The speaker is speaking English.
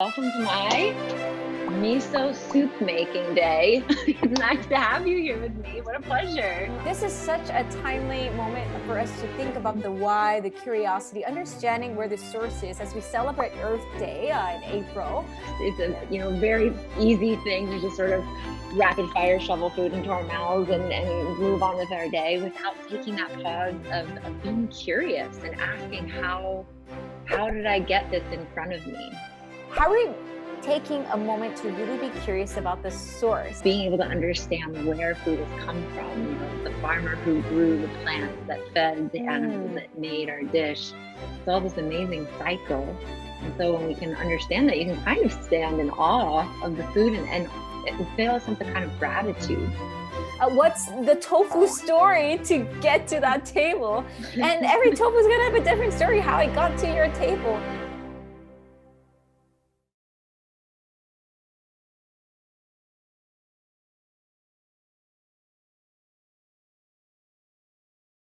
Welcome to my miso soup making day. It's nice to have you here with me. What a pleasure. This is such a timely moment for us to think about the why, the curiosity, understanding where the source is as we celebrate Earth Day in April. It's a very easy thing to just sort of rapid fire shovel food into our mouths and move on with our day without taking that pause of being curious and asking how did I get this in front of me? How are we taking a moment to really be curious about the source? Being able to understand where food has come from, the farmer who grew the plants that fed the animals that made our dish. It's all this amazing cycle. And so when we can understand that, you can kind of stand in awe of the food and feel a sense of kind of gratitude. What's the tofu story to get to that table? And every tofu is going to have a different story, how it got to your table.